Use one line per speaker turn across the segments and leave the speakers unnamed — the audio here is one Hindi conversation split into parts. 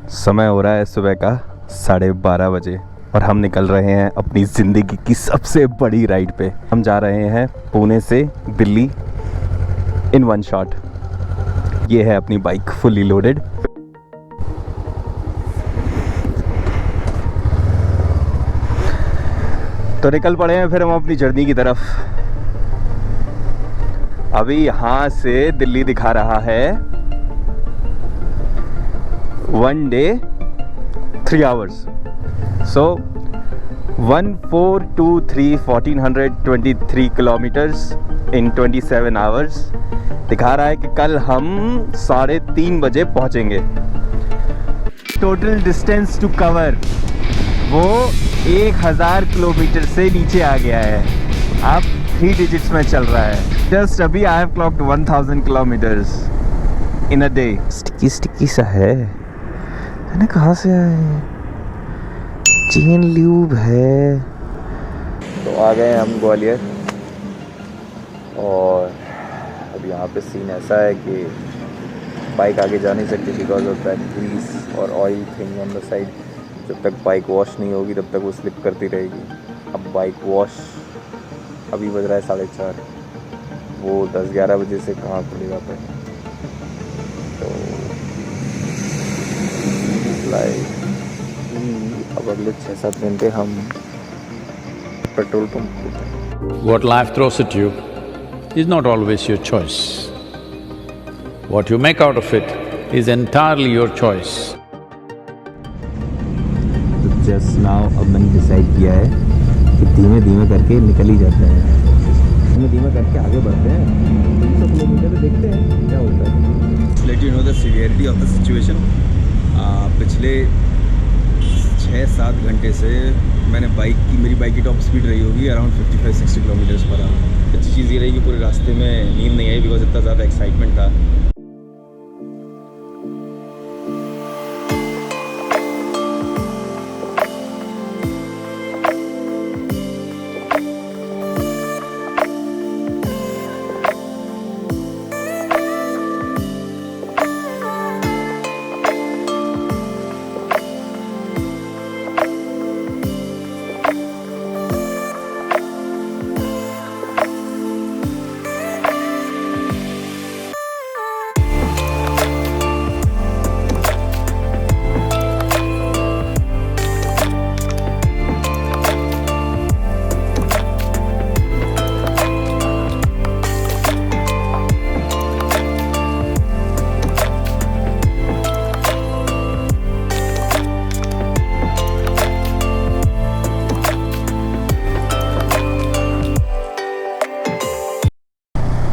समय हो रहा है सुबह का 12:30 बजे और हम निकल रहे हैं अपनी ज़िंदगी की सबसे बड़ी राइड पे। हम जा रहे हैं पुणे से दिल्ली इन वन शॉट। ये है अपनी बाइक फुली लोडेड। तो निकल पड़े हैं फिर हम अपनी जर्नी की तरफ। अभी यहाँ से दिल्ली दिखा रहा है 1 day 3 hours, so 1423 kilometers in 27 hours। दिखा रहा है कि कल हम 3:30 बजे पहुंचेंगे। टोटल डिस्टेंस टू कवर वो 1000 किलोमीटर से नीचे आ गया है। अब 3 डिजिट्स में चल रहा है। जस्ट अभी I have clogged 1000 kilometres in a day. Sticky सा है ना, कहाँ से आए? चेन ल्यूब है। तो आ गए हम ग्वालियर और अब यहाँ पे सीन ऐसा है कि बाइक आगे जा नहीं सकती बिकॉज ऑफ दैट ग्रीस और oil thing on the side. जब तक बाइक वॉश नहीं होगी तब तक वो स्लिप करती रहेगी। अब बाइक वॉश अभी बज रहा है 4:30, वो 10-11 बजे से कहाँ खुलेगा पे। तो अब अगले 6-7 घंटे हम petrol pump.
What life throws at you is not always your choice. What you make out of it is entirely your choice.
तो जस्ट नाउ अब मैंने डिसाइड किया है कि धीमे धीमे करके निकल ही जाते हैं। धीमे धीमे करके आगे बढ़ते हैं। 300 किलोमीटर पे देखते हैं क्या होता है। Let you know the severity of the situation. पिछले 6-7 घंटे से मेरी बाइक की टॉप स्पीड रही होगी अराउंड 55-60 किलोमीटर्स पर आवर। अच्छी चीज़ ये रही कि पूरे रास्ते में नींद नहीं आई बिकॉज इतना ज़्यादा एक्साइटमेंट था।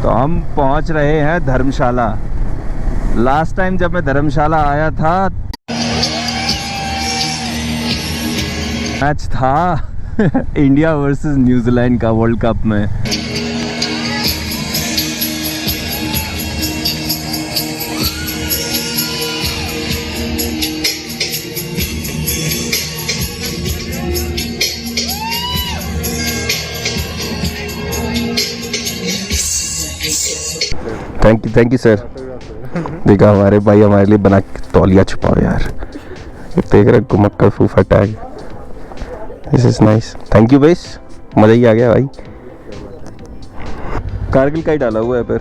तो हम पहुंच रहे हैं धर्मशाला। लास्ट टाइम जब मैं धर्मशाला आया था मैच था इंडिया वर्सेस न्यूजीलैंड का वर्ल्ड कप में। Thank you sir. देखा हमारे भाई हमारे लिए बना के तौलिया छुपाओ यार। देख रहे घुमक्कड़ फूफा tag. This is nice. Thank you भाई, मज़ा ही आ गया भाई। कारगिल का ही डाला हुआ है फिर।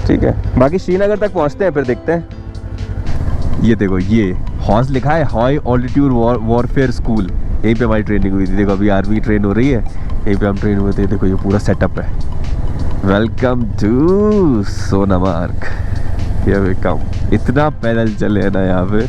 ठीक है, बाकी श्रीनगर तक पहुंचते हैं फिर देखते हैं। ये देखो ये हॉस लिखा है, हाई ऑल्टीट्यूड वॉरफेयर स्कूल। यहीं पे हमारी ट्रेनिंग हुई थी। देखो अभी आर्मी ट्रेन हो रही है, यहीं पे हम ट्रेन हुए थे। देखो ये पूरा सेटअप है। Welcome to Sonamarg. Here we come. इतना पैदल चले हैं ना यहाँ पे।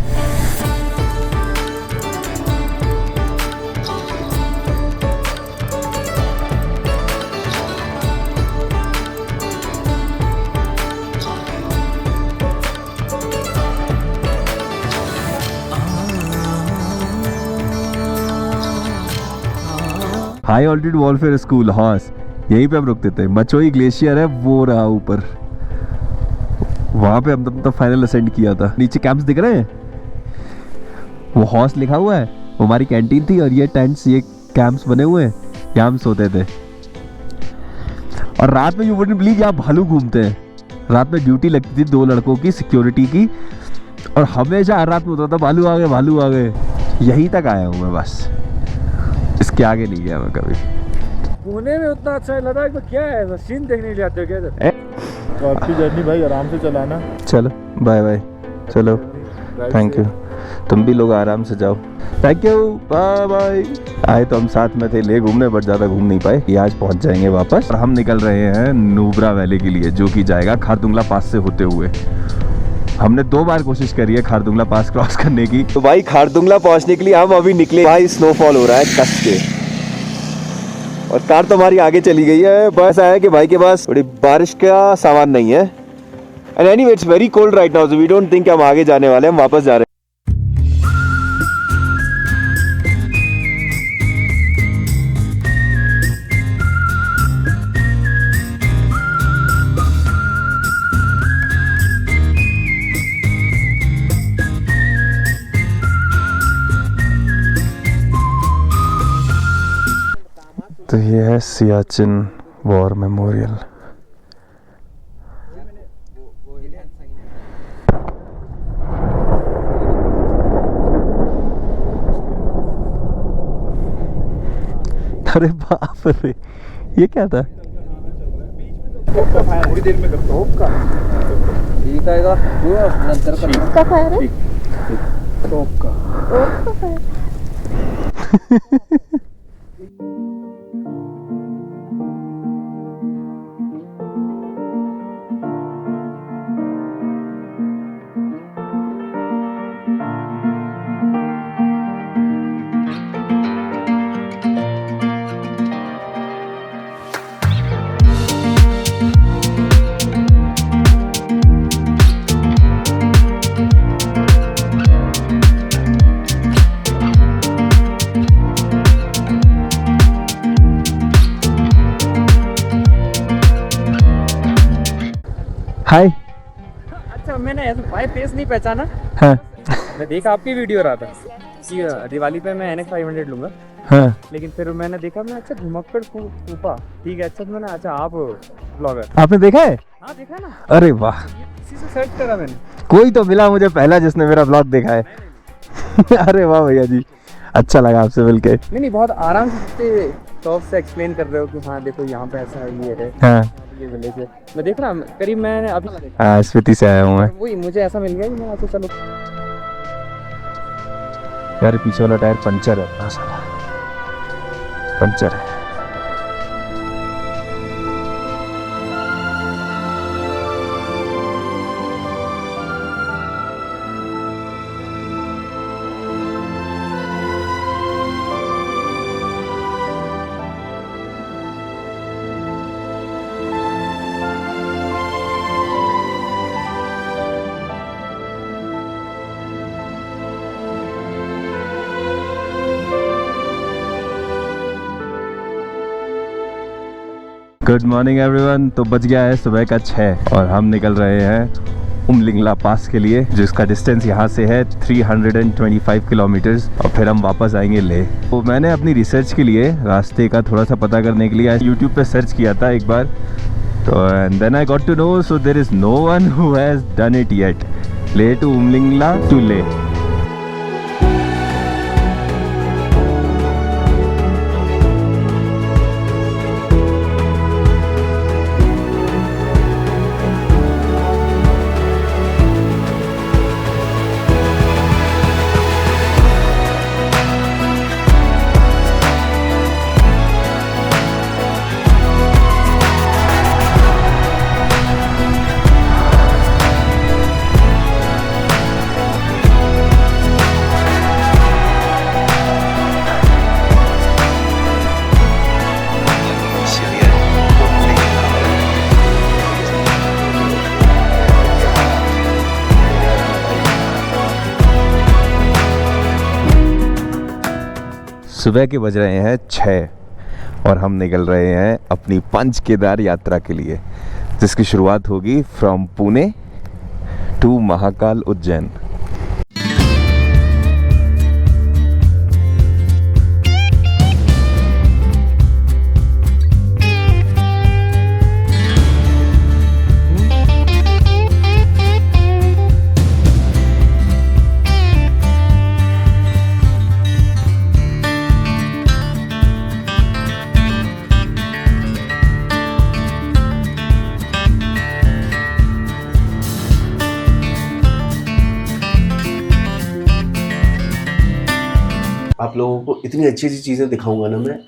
हाई ऑल्टीट्यूड वॉरफेयर स्कूल हॉस, यहीं पे हम रुकते थे। मचोई ग्लेशियर है वो रहा ऊपर, वहाँ पे हम तब फाइनल असेंड किया था। नीचे कैंप्स दिख रहे हैं, वो हॉस लिखा हुआ है, वो हमारी कैंटीन थी और ये टेंट्स, ये कैंप्स बने हुए हैं, यहाँ हम सोते थे। और रात में यू वुडंट बिलीव यहाँ भालू घूमते हैं। रात में ड्यूटी लगती थी 2 लड़कों की सिक्योरिटी की, और हमेशा हर रात में होता था भालू आ गए, भालू आ गए। यहीं तक आया हूँ मैं बस, इसके आगे नहीं गया मैं कभी।
पुणे में उतना अच्छा लद्दाख में क्या है, सीन देखने के लिए आते हो क्या इधर?
तो आपकी जर्नी भाई आराम से चलाना।
चलो बाय बाय, चलो थैंक यू, तुम भी लोग आराम से जाओ, थैंक यू बाय बाय। आए तो हम साथ में थे ले घूमने, बट ज़्यादा घूम नहीं पाए। ये आज पहुंच जाएंगे वापस और हम निकल रहे हैं नुब्रा वैली के लिए, जो कि जाएगा खारदुंगला पास से होते हुए। हमने 2 बार कोशिश करी है खारदुंगला पास क्रॉस करने की। तो भाई खारदुंगला पहुंचने के लिए हम अभी निकले। भाई स्नोफॉल हो रहा है कस के, और कार तो हमारी आगे चली गई है। बस आया कि भाई के पास थोड़ी बारिश का सामान नहीं है। And anyway it's very cold right now, so we don't think हम आगे जाने वाले, हम वापस जा रहे हैं। तो ये है सियाचिन वॉर मेमोरियल। अरे बाप रे, ये क्या था?
थोड़ी देर में करता का ठीक आएगा वो नंतर
किसका फायर है?
टॉप का
फायर।
हाय।
अच्छा मैंने ऐसा भाई फेस नहीं पहचाना।
हाँ
मैं देखा आपकी वीडियो रहा था कि दिवाली पे मैं NX 500 लूंगा,
हाँ।
लेकिन फिर मैंने देखा मैं अच्छा घुमक्कड़ फूफा, ठीक है अच्छा, तो मैंने अच्छा आप ब्लॉगर।
आपने देखा है?
हाँ देखा ना,
अरे वाह,
इसी से सर्च करा मैंने।
कोई तो मिला मुझे पहला जिसने मेरा ब्लॉग देखा है। अरे वाह भैया जी, अच्छा लगा आपसे मिलके।
नहीं बहुत आराम से टॉप से एक्सप्लेन कर रहे हो कि हाँ देखो यहाँ पे ऐसा है, ये है,
हाँ
ये विलेज है। मैं देख रहा करीब मैंने अभी
हाँ, स्पीति से आया हूँ मैं।
वही मुझे ऐसा मिल गया कि मैं अच्छा चलो।
यार पीछे वाला टायर पंचर है, हाँ साला पंचर है। Good morning everyone. तो बज गया है सुबह का 6 और हम निकल रहे हैं उमलिंगला पास के लिए, जिसका डिस्टेंस यहाँ से है 325 किलोमीटर्स, और फिर हम वापस आएंगे ले। तो मैंने अपनी रिसर्च के लिए रास्ते का थोड़ा सा पता करने के लिए यूट्यूब पे सर्च किया था एक बार, तो and then I got to know so there is no one who has done it yet. Leh to Umlingla to Leh. सुबह के बज रहे हैं 6 और हम निकल रहे हैं अपनी पंच केदार यात्रा के लिए, जिसकी शुरुआत होगी फ्रॉम पुणे टू महाकाल उज्जैन।
आप लोगों को इतनी अच्छी अच्छी चीज़ें दिखाऊंगा ना मैं।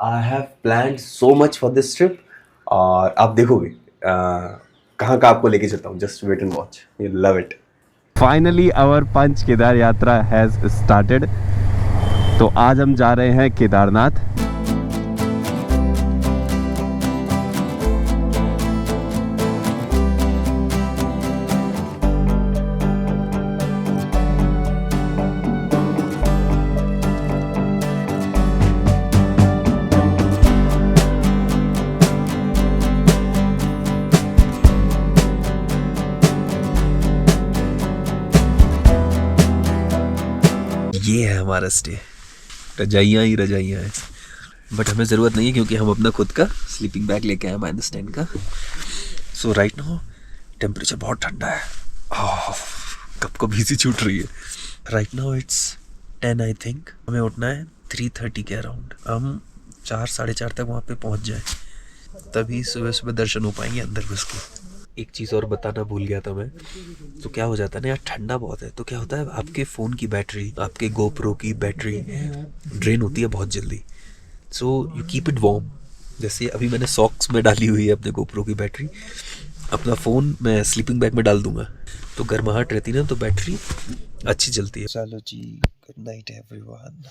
I have planned so much for this trip, और आप देखोगे कहाँ का आपको लेके चलता हूँ। Just wait and watch, you love it.
Finally our Panch Kedar यात्रा हैज स्टार्टेड। तो आज हम जा रहे हैं केदारनाथ।
ये है हमारा स्टे, रजाइयाँ ही रजाइयाँ हैं, बट हमें ज़रूरत नहीं है क्योंकि हम अपना खुद का स्लीपिंग बैग लेके आए माइनस 10 का। सो राइट नाउ टेम्परेचर बहुत ठंडा है, कब को भीसी छूट रही है। Right now it's 10 I think. हमें उठना है 3:30 के अराउंड। हम 4 साढ़े 4 तक वहाँ पे पहुँच जाए, तभी सुबह सुबह दर्शन हो पाएंगे अंदर घुस के। एक चीज़ और बताना भूल गया था मैं, तो क्या हो जाता है ना यार, ठंडा बहुत है, तो क्या होता है आपके फ़ोन की बैटरी, आपके गोप्रो की बैटरी ड्रेन होती है बहुत जल्दी। So you keep it warm. जैसे अभी मैंने सॉक्स में डाली हुई है अपने गोप्रो की बैटरी, अपना फ़ोन मैं स्लीपिंग बैग में डाल दूंगा, तो गर्माहट रहती है ना, तो बैटरी अच्छी चलती है। चलो जी, good night everyone.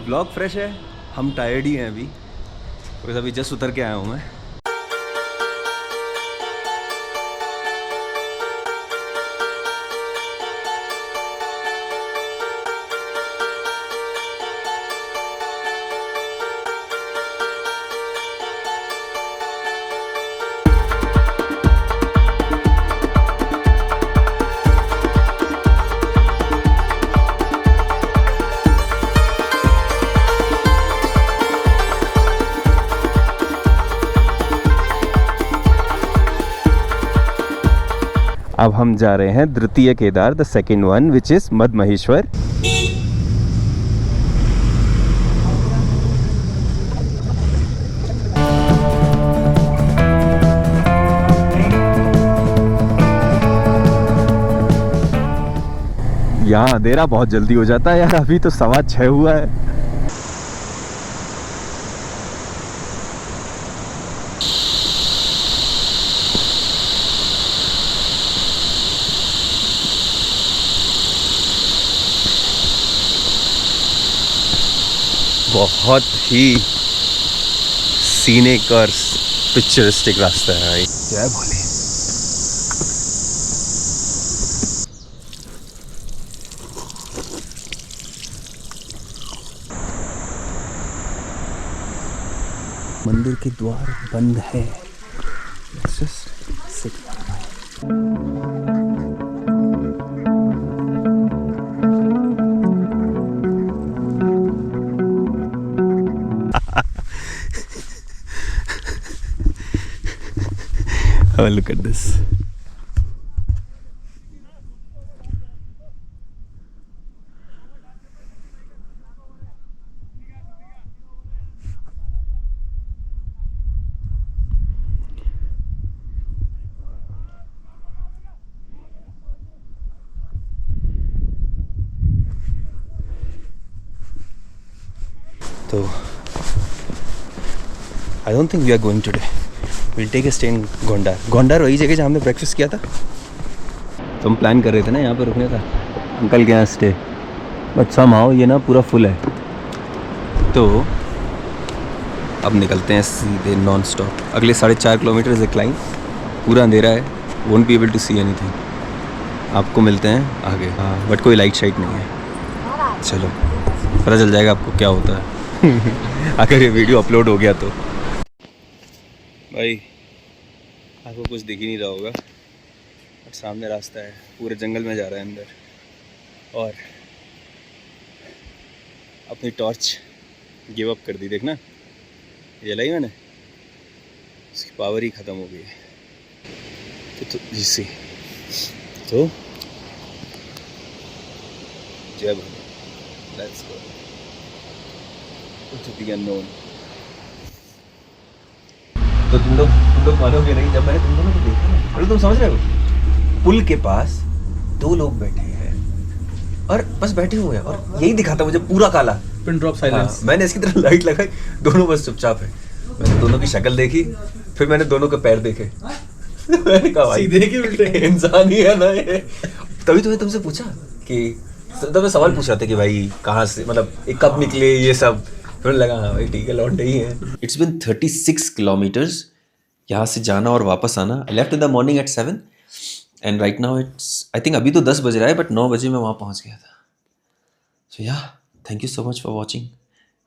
Blog fresh है, हम टायर्ड ही हैं अभी, बिकॉज अभी जस्ट उतर के आया हूँ मैं। अब हम जा रहे हैं द्वितीय Kedar, the second one, which is मद महेश्वर। यहाँ अंधेरा बहुत जल्दी हो जाता है यार, अभी तो 6:15 हुआ है। बहुत ही सीनिक और पिक्चरिस्टिक रास्ता है भाई। जय भोले।
मंदिर के द्वार बंद है।
Have a look at this. तो I don't think we are going today. We'll take a stay in Gondar. Gondar वही जगह जहाँ हमने ब्रेकफास्ट किया था। तो हम प्लान कर रहे थे ना यहाँ पे रुकने का, अंकल के यहाँ स्टे, बट समहाउ ये ना पूरा फुल है। तो अब निकलते हैं सीधे नॉन स्टॉप। अगले 4.5 किलोमीटर इज ए क्लाइंब, पूरा अंधेरा है, won't be able to see anything. आपको मिलते हैं आगे। हाँ, बट कोई लाइट शाइट नहीं है। चलो पता चल जाएगा आपको क्या होता है अगर ये वीडियो अपलोड हो गया तो। भाई आपको कुछ दिख ही नहीं रहा होगा, और सामने रास्ता है, पूरे जंगल में जा रहा है अंदर। और अपनी टॉर्च गिव अप कर दी, देखना जलाई मैंने, उसकी पावर ही ख़त्म हो गई है। तो जिससे तो जय भगवान, let's go to the unknown. तो तुम लोग मानोगे नहीं, जब मैंने तुम दोनों को देखा ना, अरे तुम समझ रहे हो, पुल के पास 2 लोग बैठे हैं और बस बैठे हुए हैं, और यही दिखाता मुझे पूरा काला
पिन ड्रॉप साइलेंस।
मैंने इसकी तरफ लाइट लगाई, दोनों बस चुपचाप है। मैंने दोनों की शक्ल देखी, फिर मैंने दोनों के पैर देखे। मैंने कहा भाई
सीधे के उल्टे
इंसान ही है ना ये। तभी तो मैं तुमसे पूछा कि, तब मैं सवाल पूछ रहा था कि भाई कहाँ से, मतलब ये कब निकले ये सब, फिर लगा हाँ भाई ठीक है, लौंडे ही है। इट्स बिन 36 किलोमीटर्स यहाँ से जाना और वापस आना। I left in the morning at 7 and right now it's, I think अभी तो 10 बज रहा है, बट 9 बजे मैं वहाँ पहुँच गया था। So yeah thank you so much for watching,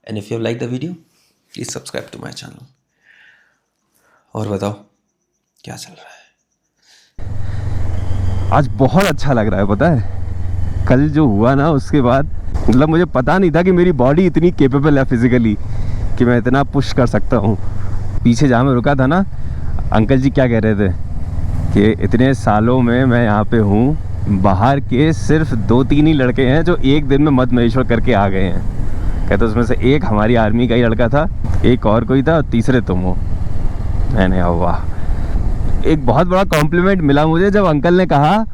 and if you have like the video please subscribe to my channel. और बताओ क्या चल रहा है? आज बहुत अच्छा लग रहा है, पता है कल जो हुआ ना, उसके बाद मतलब मुझे पता नहीं था कि मेरी बॉडी इतनी केपेबल है फिजिकली कि मैं इतना पुश कर सकता हूँ। पीछे जहाँ मैं रुका था ना, अंकल जी क्या कह रहे थे कि इतने सालों में मैं यहाँ पे हूँ, बाहर के सिर्फ 2-3 ही लड़के हैं जो एक दिन में मध्य महेश्वर करके आ गए हैं। कहते उसमें से एक हमारी आर्मी का ही लड़का था, एक और कोई था, तीसरे तुम हो। मैंने वाह, एक बहुत बड़ा कॉम्प्लीमेंट मिला मुझे जब अंकल ने कहा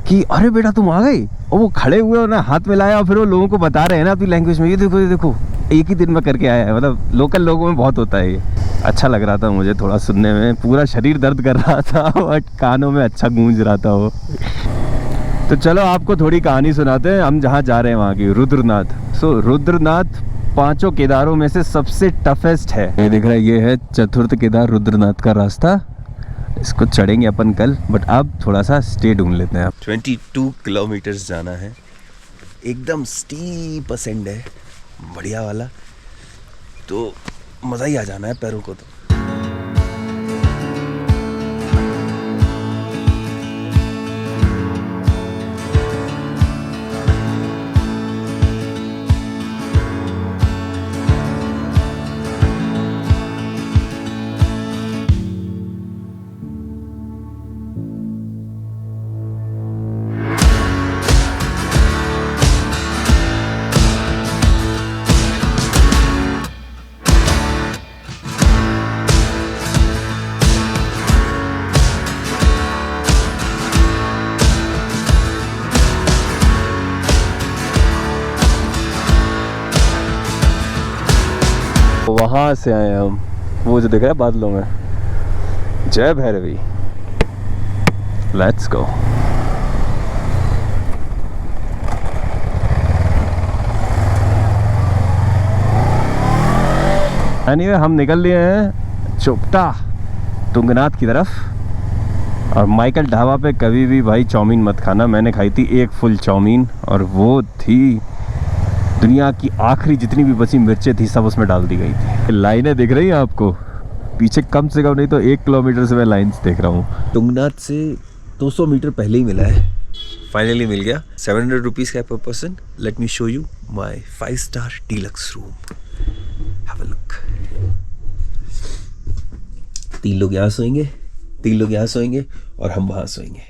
कि अरे बेटा तुम आ गए, और वो खड़े हुए और ना हाथ मिलाया, और फिर वो लोगों को बता रहे हैं ना अपनी लैंग्वेज में, ये देखो एक ही दिन में करके आया है। मतलब लोकल लोगों में बहुत होता है ये। अच्छा लग रहा था मुझे थोड़ा सुनने में, पूरा शरीर दर्द कर रहा था बट कानों में अच्छा गूंज रहा था वो। तो चलो आपको थोड़ी कहानी सुनाते हैं, हम जहाँ जा रहे हैं वहाँ की, रुद्रनाथ। सो रुद्रनाथ 5 केदारों में से सबसे टफेस्ट है। ये दिख रहा है, ये है चतुर्थ केदार रुद्रनाथ का रास्ता। इसको चढ़ेंगे अपन कल, बट अब थोड़ा सा स्टे ढूंढ लेते हैं। 22 किलोमीटर्स जाना है, एकदम स्टीप असेंड है, बढ़िया वाला, तो मज़ा ही आ जाना है पैरों को तो। वहाँ से आए हम, वो जो दिख रहा है बादलों में, जय भैरवी। Let's go. एनीवे हम निकल लिए हैं चोपटा तुंगनाथ की तरफ। और माइकल ढाबा पे कभी भी भाई चाउमीन मत खाना, मैंने खाई थी एक फुल चाउमीन, और वो थी दुनिया की आखिरी जितनी भी बची मिर्चें थी सब उसमें डाल दी गई थी। लाइनें दिख रही हैं आपको पीछे, कम से कम नहीं तो 1 किलोमीटर से मैं लाइन्स देख रहा हूँ। तुंगनाथ से 200 मीटर पहले ही मिला है, फाइनली मिल गया। 700 रुपीज़ का पर person. Let me show you my 5 star deluxe room, have a look. 3 लोग यहाँ सोएंगे, 3 लोग यहाँ सोएंगे, और हम वहाँ सोएंगे।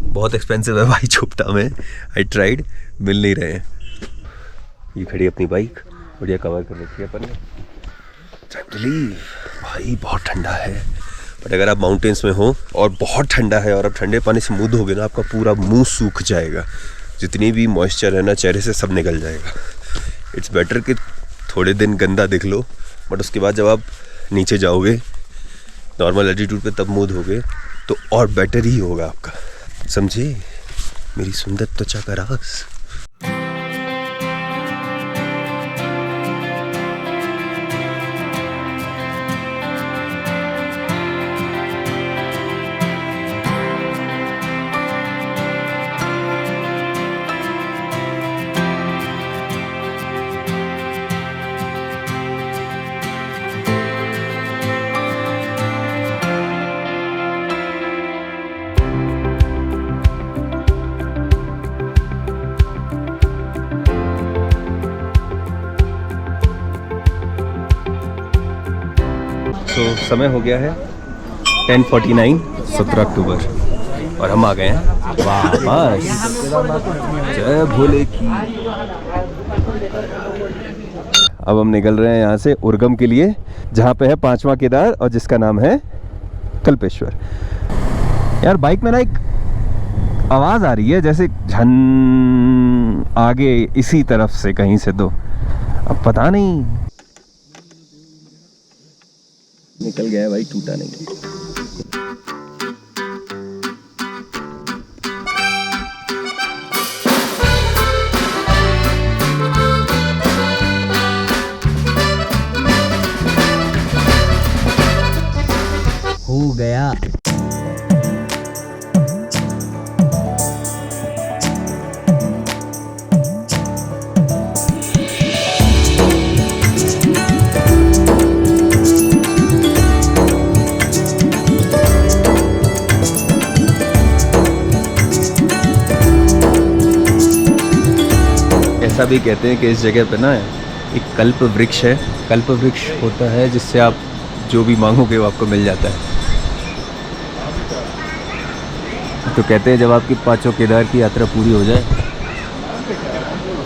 बहुत एक्सपेंसिव है भाई चोपटा में, आई ट्राइड, मिल नहीं रहे हैं। ये खड़ी अपनी बाइक, बढ़िया कवर कर रखी है अपन ने। Time to leave. भाई बहुत ठंडा है, बट अगर आप माउंटेन्स में हो और बहुत ठंडा है और आप ठंडे पानी से मुँह धोगे ना, आपका पूरा मुंह सूख जाएगा, जितनी भी मॉइस्चर है ना चेहरे से सब निकल जाएगा। इट्स बेटर कि थोड़े दिन गंदा दिख लो, बट उसके बाद जब आप नीचे जाओगे नॉर्मल एल्टीट्यूड पे तब मुँह धोगे तो और बेटर ही होगा आपका, समझे मेरी सुंदर त्वचा का राज। तो समय हो गया है 10:49, 17 अक्टूबर, और हम आ गए हैं वापस। जय भोले की। अब हम निकल रहे हैं यहाँ से उर्गम के लिए, जहाँ पे है 5वां केदार और जिसका नाम है कल्पेश्वर। यार बाइक में ना एक आवाज़ आ रही है जैसे झन आगे इसी तरफ से कहीं से, तो अब पता नहीं। निकल गया भाई, टूटा नहीं।
हो गया।
ऐसा भी कहते हैं कि इस जगह पे ना एक कल्प वृक्ष है। कल्प वृक्ष होता है जिससे आप जो भी मांगोगे वो आपको मिल जाता है। तो कहते हैं जब आपकी 5 केदार की यात्रा पूरी हो जाए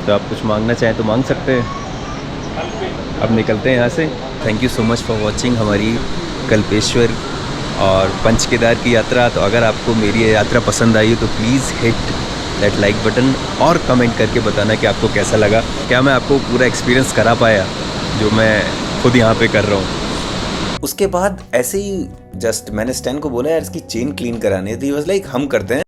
तो आप कुछ मांगना चाहें तो मांग सकते हैं। अब निकलते हैं यहाँ से। Thank you so much for watching हमारी कल्पेश्वर और 5 केदार की यात्रा। तो अगर आपको मेरी ये यात्रा पसंद आई तो please hit that like button और कमेंट करके बताना कि आपको कैसा लगा। क्या मैं आपको पूरा एक्सपीरियंस करा पाया जो मैं खुद यहाँ पे कर रहा हूँ।
उसके बाद ऐसे ही जस्ट मैंने स्टैन को बोला यार इसकी चेन क्लीन करानी थी, वाज लाइक हम करते हैं।